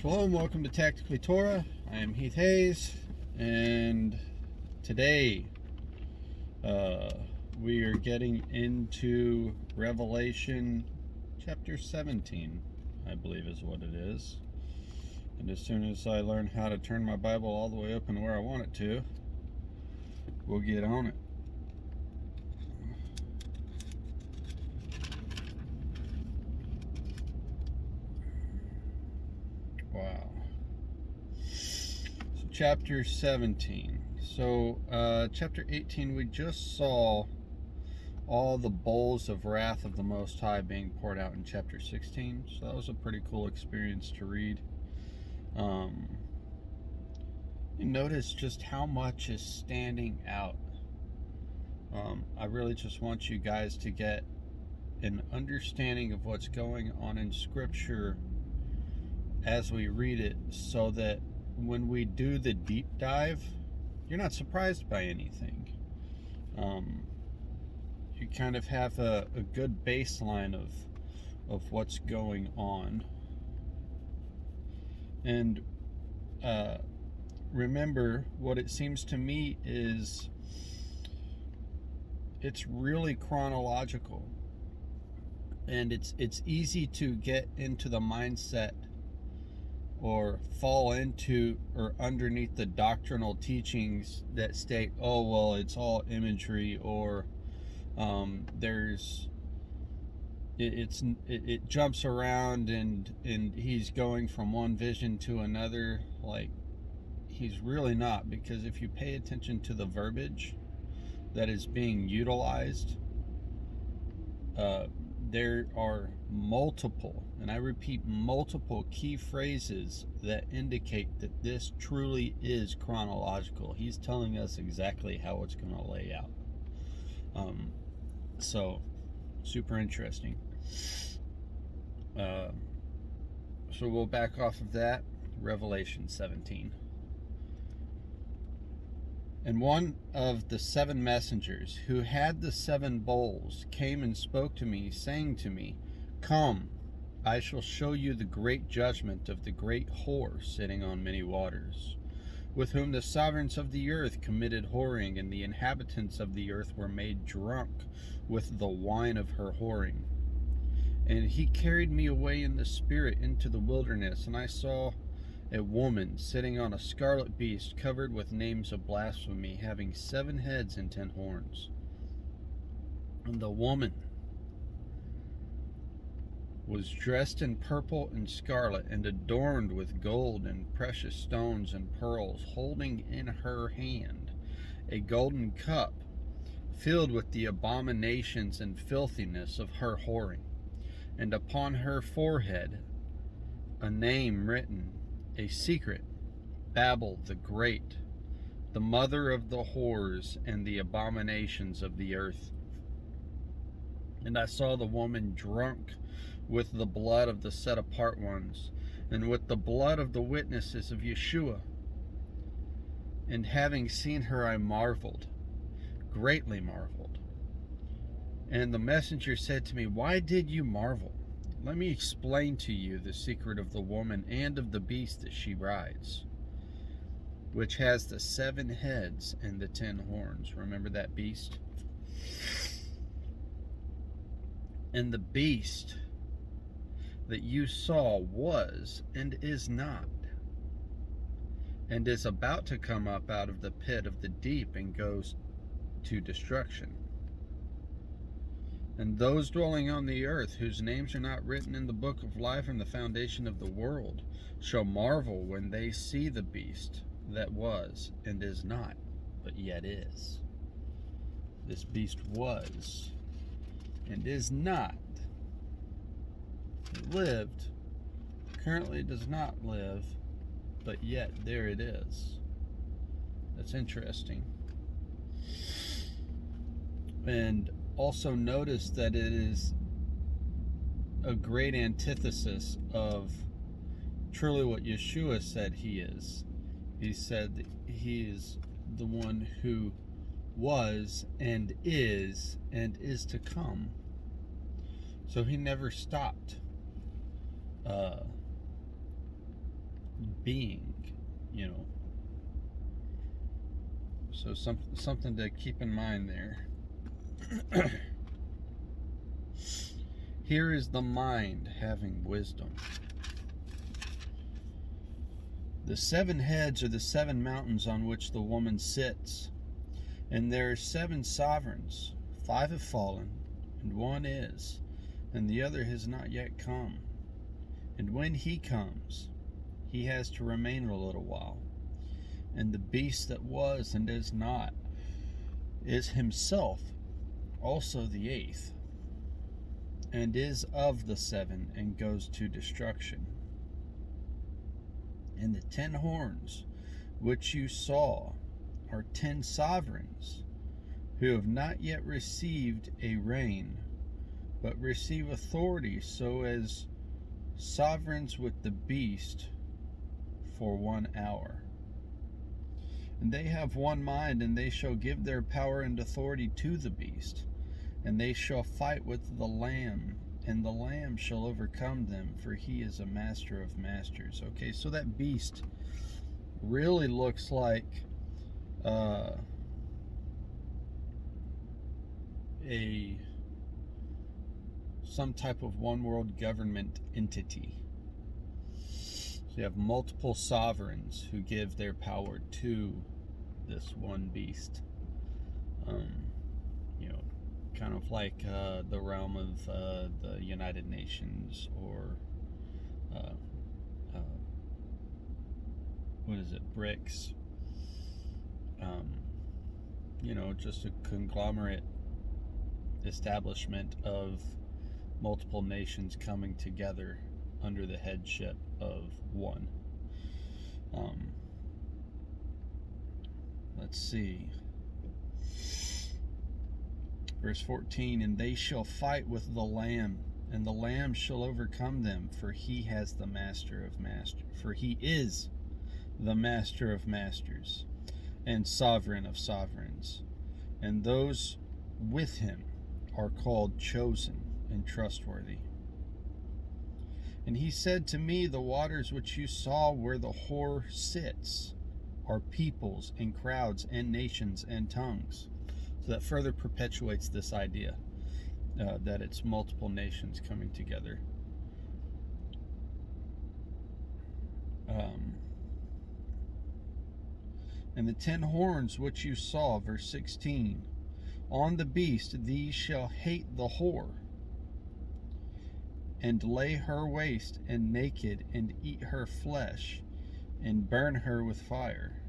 Shalom, welcome to Tactically Torah. I am Heath Hayes, and today we are getting into Revelation chapter 17, I believe is what it is. And as soon as I learn how to turn my Bible all the way up and where I want it to, we'll get on it. Wow. So chapter 17. So chapter 18, we just saw all the bowls of wrath of the Most High being poured out in chapter 16. So that was a pretty cool experience to read. You notice just how much is standing out. I really just want you guys to get an understanding of what's going on in Scripture as we read it, so that when we do the deep dive, you're not surprised by anything. You kind of have a good baseline of what's going on. And remember, what it seems to me is it's really chronological, and it's easy to get into the mindset or fall into or underneath the doctrinal teachings that state, oh well, it's all imagery, or it jumps around and he's going from one vision to another. Like, he's really not, because if you pay attention to the verbiage that is being utilized, there are multiple, and I repeat, multiple key phrases that indicate that this truly is chronological. He's telling us exactly how it's going to lay out. So, super interesting. So we'll back off of that. Revelation 17. And one of the seven messengers who had the seven bowls came and spoke to me, saying to me, "Come, I shall show you the great judgment of the great whore sitting on many waters, with whom the sovereigns of the earth committed whoring, and the inhabitants of the earth were made drunk with the wine of her whoring. And he carried me away in the spirit into the wilderness, and I saw a woman sitting on a scarlet beast covered with names of blasphemy, having 7 heads and 10 horns. And the woman was dressed in purple and scarlet, and adorned with gold and precious stones and pearls, holding in her hand a golden cup filled with the abominations and filthiness of her whoring, and upon her forehead a name written, a secret, Babel the Great, the mother of the whores and the abominations of the earth. And I saw the woman drunk with the blood of the set apart ones, and with the blood of the witnesses of Yeshua. And having seen her, I marveled, greatly marveled. And the messenger said to me, "Why did you marvel? Let me explain to you the secret of the woman and of the beast that she rides, which has the 7 heads and the 10 horns." Remember that beast? And the beast that you saw was and is not, and is about to come up out of the pit of the deep and goes to destruction. And those dwelling on the earth, whose names are not written in the book of life from the foundation of the world, shall marvel when they see the beast that was and is not, but yet is. This beast was and is not. It lived, currently does not live, but yet there it is. That's interesting. And also notice that it is a great antithesis of truly what Yeshua said he is. He said that he is the one who was and is to come. So he never stopped being, you know. So something to keep in mind there. Here is the mind having wisdom. The 7 heads are the 7 mountains on which the woman sits, and there are 7 sovereigns. 5 have fallen, and 1 is, and the other has not yet come. And when he comes, he has to remain a little while. And the beast that was and is not is himself also the 8th, and is of the 7, and goes to destruction. And the 10 horns which you saw are 10 sovereigns, who have not yet received a reign, but receive authority so as sovereigns with the beast for 1 hour. And they have one mind, and they shall give their power and authority to the beast, and they shall fight with the Lamb, and the Lamb shall overcome them, for he is a master of masters. Okay, so that beast really looks like some type of one world government entity. So you have multiple sovereigns who give their power to this one beast. You know, kind of like the realm of the United Nations, or what is it, BRICS. You know, just a conglomerate establishment of multiple nations coming together under the headship of one. Let's see. Verse 14, and they shall fight with the Lamb, and the Lamb shall overcome them, for he has the master of masters. For he is the master of masters, and sovereign of sovereigns. And those with him are called chosen and trustworthy. And he said to me, the waters which you saw where the whore sits are peoples and crowds and nations and tongues. So that further perpetuates this idea that it's multiple nations coming together. And the 10 horns which you saw, verse 16, on the beast these shall hate the whore, and lay her waste, and naked, and eat her flesh, and burn her with fire.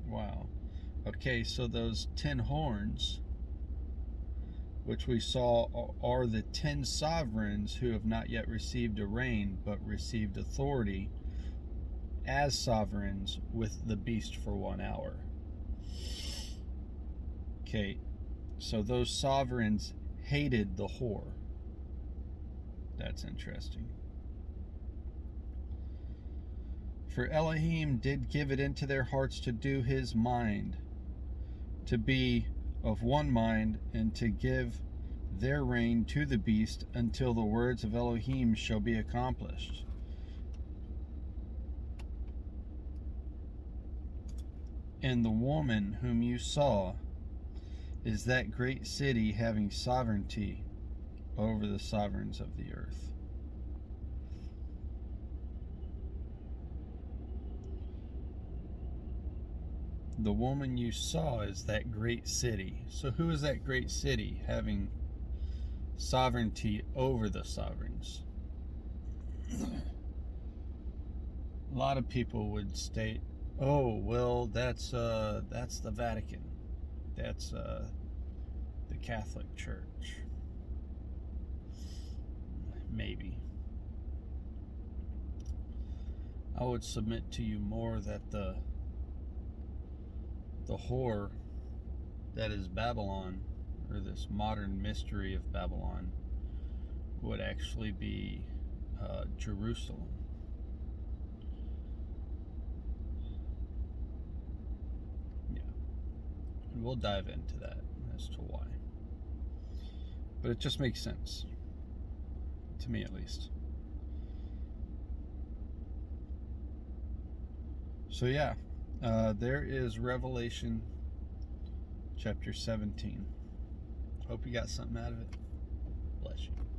Wow. Okay, so those 10 horns, which we saw, are the 10 sovereigns who have not yet received a reign, but received authority as sovereigns with the beast for 1 hour. Okay, so those sovereigns hated the whore. That's interesting. For Elohim did give it into their hearts to do his mind, to be of one mind, and to give their reign to the beast until the words of Elohim shall be accomplished. And the woman whom you saw is that great city having sovereignty over the sovereigns of the earth. The woman you saw is that great city. So who is that great city having sovereignty over the sovereigns? A lot of people would state, oh, well, that's the Vatican. That's the Catholic Church. Maybe. I would submit to you more that the whore that is Babylon, or this modern mystery of Babylon, would actually be Jerusalem. Yeah. And we'll dive into that as to why. But it just makes sense. To me, at least. So yeah, there is Revelation chapter 17. Hope you got something out of it. Bless you.